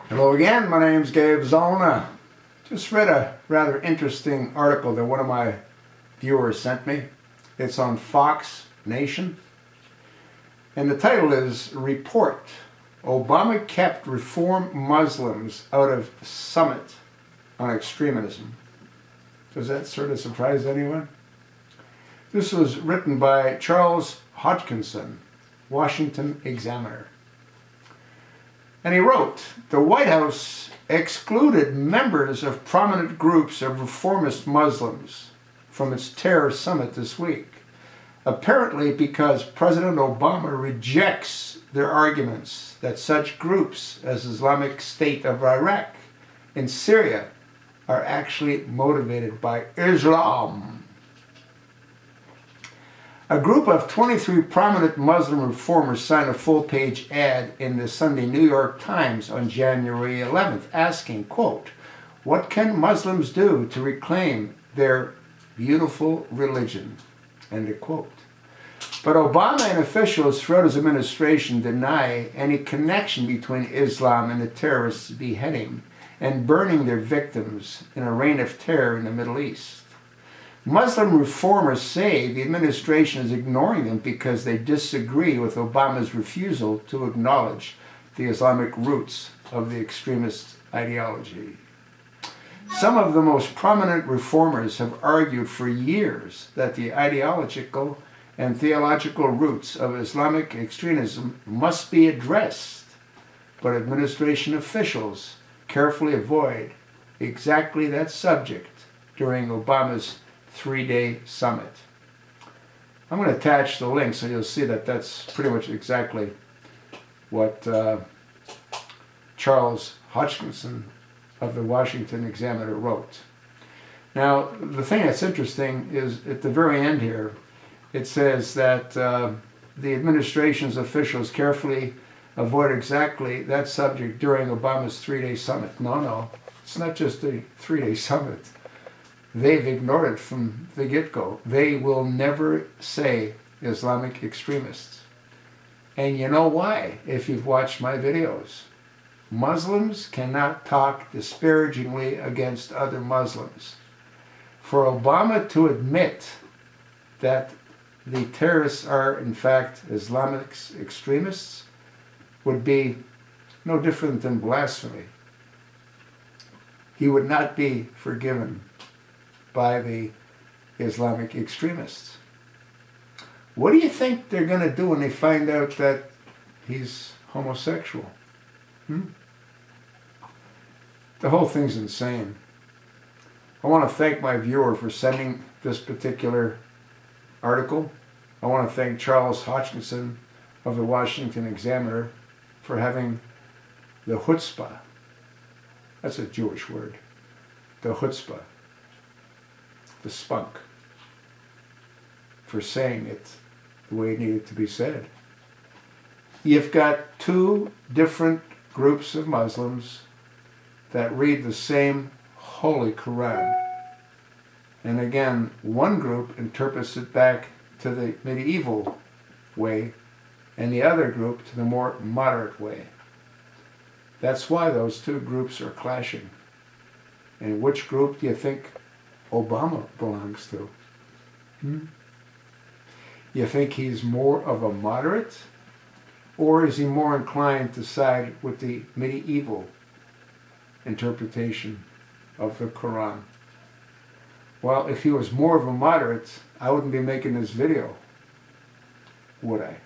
Hello again, my name's Gabe Zollner. Just read a rather interesting article that one of my viewers sent me. It's on Fox Nation. And the title is Report: Obama Kept Reform Muslims Out of Summit on Extremism. Does that sort of surprise anyone? This was written by Charles Hodgkinson, Washington Examiner. And he wrote, the White House excluded members of prominent groups of reformist Muslims from its terror summit this week, apparently because President Obama rejects their arguments that such groups as Islamic State of Iraq and Syria are actually motivated by Islam. A group of 23 prominent Muslim reformers signed a full-page ad in the Sunday New York Times on January 11th asking, quote, what can Muslims do to reclaim their beautiful religion? End of quote. But Obama and officials throughout his administration deny any connection between Islam and the terrorists beheading and burning their victims in a reign of terror in the Middle East. Muslim reformers say the administration is ignoring them because they disagree with Obama's refusal to acknowledge the Islamic roots of the extremist ideology. Some of the most prominent reformers have argued for years that the ideological and theological roots of Islamic extremism must be addressed, but administration officials carefully avoid exactly that subject during Obama's three-day summit. I'm going to attach the link so you'll see that that's pretty much exactly what Charles Hodgkinson of the Washington Examiner wrote. Now, the thing that's interesting is at the very end here, it says that the administration's officials carefully avoid exactly that subject during Obama's three-day summit. No, it's not just a three-day summit. They've ignored it from the get-go. They will never say Islamic extremists. And you know why, if you've watched my videos. Muslims cannot talk disparagingly against other Muslims. For Obama to admit that the terrorists are in fact Islamic extremists would be no different than blasphemy. He would not be forgiven by the Islamic extremists. What do you think they're going to do when they find out that he's homosexual? The whole thing's insane. I want to thank my viewer for sending this particular article. I want to thank Charles Hodgkinson of the Washington Examiner for having the chutzpah, that's a Jewish word, the chutzpah, the spunk, for saying it the way it needed to be said. You've got two different groups of Muslims that read the same holy Koran. And again, one group interprets it back to the medieval way, and the other group to the more moderate way. That's why those two groups are clashing. And which group do you think Obama belongs to? You think he's more of a moderate, or is he more inclined to side with the medieval interpretation of the Quran? Well, if he was more of a moderate, I wouldn't be making this video, would I?